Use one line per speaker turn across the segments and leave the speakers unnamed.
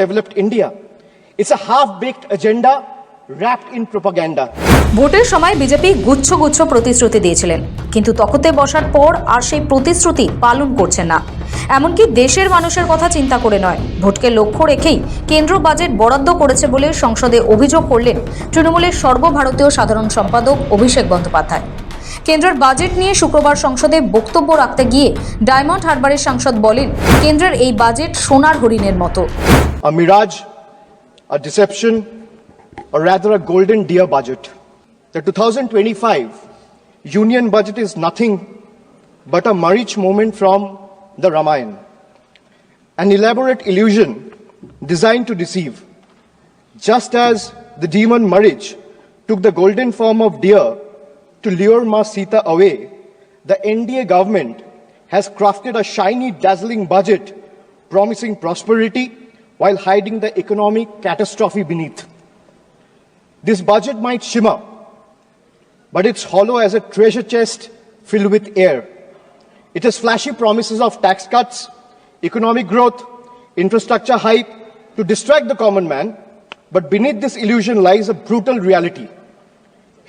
developed India. It's a half-baked agenda wrapped in propaganda.
ভোটের সময় BJP গুচ্ছ গুচ্ছ প্রতিশ্রুতি দিয়েছিলেন, কিন্তু তখতে বসার পর আর সেই প্রতিশ্রুতি পালন করছেন না। এমনকি দেশের মানুষের কথা চিন্তা করে নয়, ভোটকে লক্ষ্য রেখেই কেন্দ্র বাজেট বরাদ্দ করেছে বলে সংসদে অভিযোগ করলেন তৃণমূলের সর্বভারতীয় সাধারণ সম্পাদক অভিষেক বন্দ্যোপাধ্যায়। কেন্দ্রের বাজেট নিয়ে শুক্রবার সংসদে বক্তব্য রাখতে গিয়ে ডায়মন্ড হারবারের সাংসদ বলেন, কেন্দ্রের এই বাজেট সোনার হরিণের মতো।
A mirage, a deception, or rather a golden deer budget. The 2025 union budget is nothing but a marriage moment from the Ramayana, an elaborate illusion designed to deceive. Just as the demon marriage took the golden form of deer to lure Ma Sita away, the NDA government has crafted a shiny, dazzling budget promising prosperity while hiding the economic catastrophe beneath. This budget might shimmer, but it's hollow as a treasure chest filled with air. It has flashy promises of tax cuts, economic growth, infrastructure hype to distract the common man, but beneath this illusion lies a brutal reality.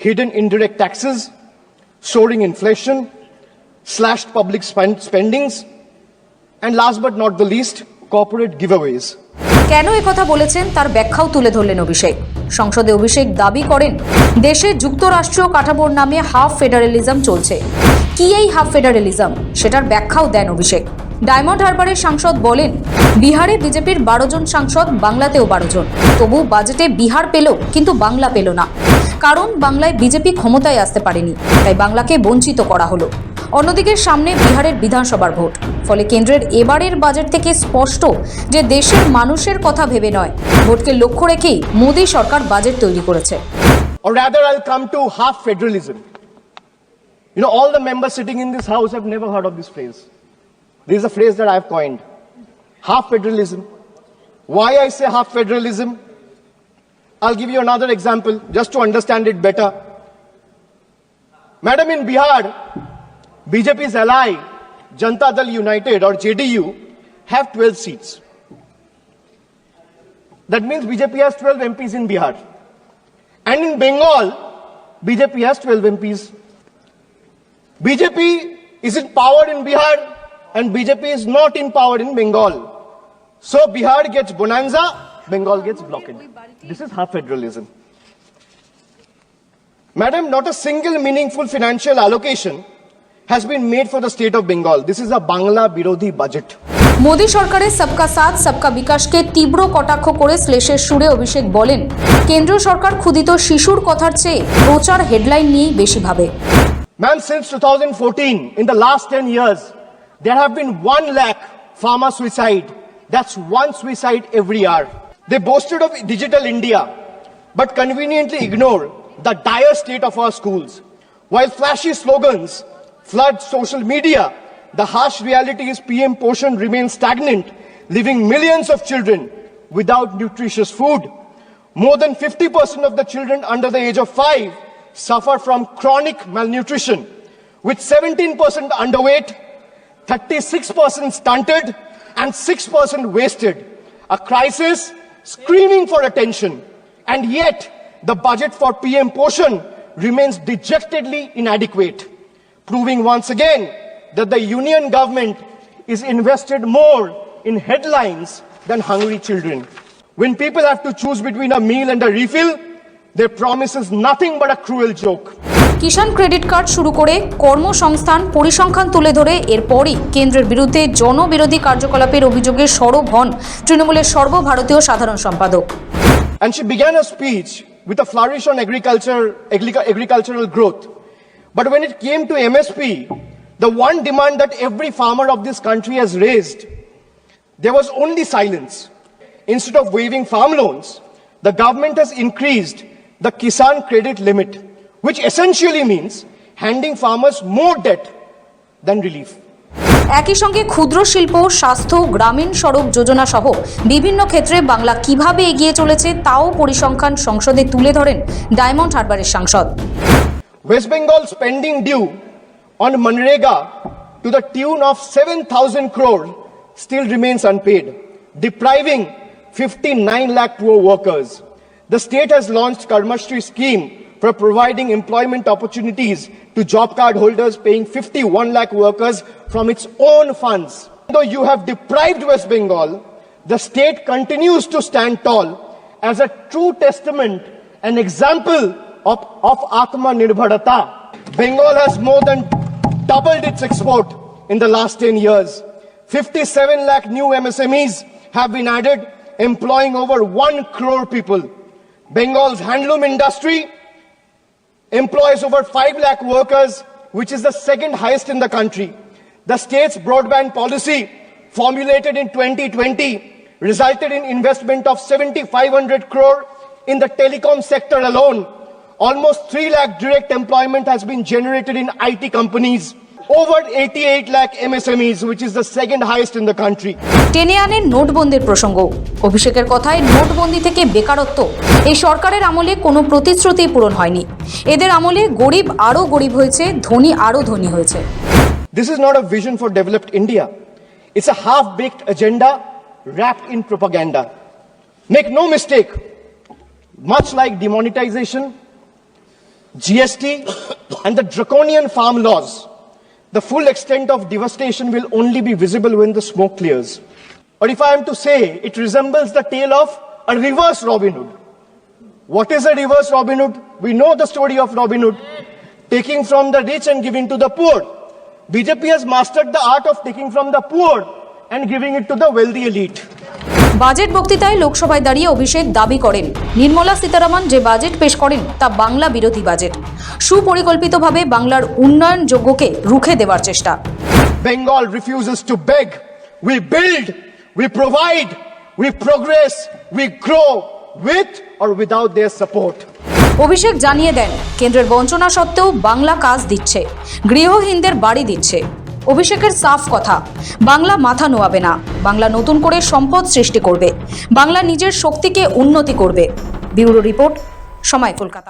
Hidden indirect taxes, soaring inflation, slashed public spendings, and last but not the least, corporate giveaways.
কেন কথা বলেছেন তার ব্যাখ্যাও তুলে ধরলেন অভিষেক। সংসদে অভিষেক দাবি করেন, দেশে যুক্তরাষ্ট্রীয় কাঠামোর নামে হাফ ফেডারেলিজম চলছে। কি এই হাফ ফেডারেলিজম, সেটার ব্যাখ্যাও দেন অভিষেক। ডায়মন্ড হারবারের সাংসদ বলেন, বিহারে বিজেপির 12 জন সাংসদ, বাংলাতেও 12 জন। তবু বাজেটে বিহার পেল, কিন্তু বাংলা পেল না। কারণ বাংলায় বিজেপি ক্ষমতায় আসতে পারেনি, তাই বাংলাকে বঞ্চিত করা হলো। অন্যদিকে সামনে বিহারের বিধানসভার ভোট, ফলে কেন্দ্রের এবারের বাজেট থেকে স্পষ্ট যে দেশের মানুষের কথা ভেবে নয়, ভোটকে লক্ষ্য রেখেই মোদী সরকার বাজেট তৈরি করেছে।
Or rather, I'll come to half federalism. You know, all the members sitting in this house have never heard of this phrase. This is a phrase that I've coined. Half federalism. Why I say half federalism? I'll give you another example just to understand it better. Madam, in Bihar, BJP's ally, Janata Dal United or JDU, have 12 seats. That means BJP has 12 MPs in Bihar. And in Bengal, BJP has 12 MPs. BJP is in power in Bihar and BJP is not in power in Bengal. So Bihar gets bonanza, Bengal gets blockade. This is half federalism. Madam, not a single meaningful financial allocation has been made for the state of Bengal. This is a Bangla Birodhi budget.
Modi সরকারের সবকা সাথ সবকা বিকাশকে তীব্র কটাক্ষ করে শ্লেষের সুরে অভিষেক বলেন, কেন্দ্রীয় সরকার ক্ষুদিত শিশুর কথার চেয়ে প্রচার হেডলাইন নিয়েই বেশি ভাবে।
Ma'am, since 2014, in the last 10 years, there have been 1 lakh farmer suicide. That's 1 suicide every hour. They boasted of digital India, but conveniently ignore the dire state of our schools. While flashy slogans flood social media, the harsh reality is PM Poshan remains stagnant, leaving millions of children without nutritious food. More than 50% of the children under the age of 5 suffer from chronic malnutrition, with 17% underweight, 36% stunted, and 6% wasted. A crisis screaming for attention, and yet the budget for PM Poshan remains dejectedly inadequate, proving once again that the union government is invested more in headlines than hungry children. When people have to choose between a meal and a refill, their promise is nothing but a cruel joke.
Kisan credit card শুরু করে কর্মসংস্থান পরিসংখ্যান তুলে ধরে এরপরই কেন্দ্রের বিরুদ্ধে জনবিরোধী কার্যকলাপের অভিযোগে সরব হন তৃণমূলের সর্বভারতীয় সাধারণ সম্পাদক।
And she began her speech with a flourish on agricultural growth. But when it came to MSP, the one demand that every farmer of this country has raised, there was only silence. Instead of waiving farm loans, the government has increased the Kisan credit limit, which essentially means handing farmers more debt than relief.
একই সঙ্গে ক্ষুদ্র শিল্প, স্বাস্থ্য, গ্রামীণ সড়ক যোজনা সহ বিভিন্ন ক্ষেত্রে বাংলা কিভাবে এগিয়ে চলেছে তাও পরিসংখ্যান সংসদে তুলে ধরেন ডায়মন্ড হারবারের সাংসদ।
West Bengal spending due on Manrega to the tune of 7,000 crore still remains unpaid, depriving 59 lakh poor workers. The state has launched Karmashri scheme for providing employment opportunities to job card holders, paying 51 lakh workers from its own funds. Though you have deprived West Bengal, the state continues to stand tall as a true testament, an example of Atma Nirbharata. Bengal has more than doubled its export in the last 10 years. 57 lakh new MSMEs have been added, employing over 1 crore people. Bengal's handloom industry employs over 5 lakh workers, which is the second highest in the country. The state's broadband policy, formulated in 2020, resulted in investment of 7,500 crore in the telecom sector alone. Almost 3 lakh direct employment has been generated in IT companies. Over 88 lakh MSMEs, which is the second highest in the country.
টেনে আনেন নোটবন্দির প্রসঙ্গ। অভিষেকের কথায় নোটবন্দি থেকে বেকারত্ব এই সরকারের আমলে কোনো প্রতিশ্রুতি পূরণ হয়নি। এদের আমলে গরিব আরও গরিব হয়েছে, ধনী আরও ধনী হয়েছে।
This is not a vision for developed India. It's a half-baked agenda wrapped in propaganda. Make no mistake, much like demonetization, GST, and the draconian farm laws, the full extent of devastation will only be visible when the smoke clears. Or if I am to say, it resembles the tale of a reverse Robin Hood. What is a reverse Robin Hood? We know the story of Robin Hood, taking from the rich and giving to the poor. BJP has mastered the art of taking from the poor and giving it to the wealthy elite.
Budget বক্তৃতায় লোকসভায় দাঁড়িয়ে অভিষেক দাবি করেন, নির্মলা সীতারামন যে budget পেশ করেন তা বাংলা বিরোধী বাজেট, সুপরিকল্পিতভাবে বাংলার উন্নয়নযোগ্যকে রুখে দেওয়ার চেষ্টা।
Bengal refuses to beg. We build, we provide, we progress, we grow with or without their support.
অভিষেক জানিয়ে দেন, কেন্দ্রের বঞ্চনা সত্ত্বেও বাংলা কাজ দিচ্ছে, গৃহহীনদের বাড়ি দিচ্ছে। অভিষেকের সাফ কথা, বাংলা মাথা নোয়াবে না, বাংলা নতুন করে সম্পদ সৃষ্টি করবে, বাংলা নিজের শক্তিকে উন্নতি করবে। ব্যুরো রিপোর্ট, সময়, কলকাতা।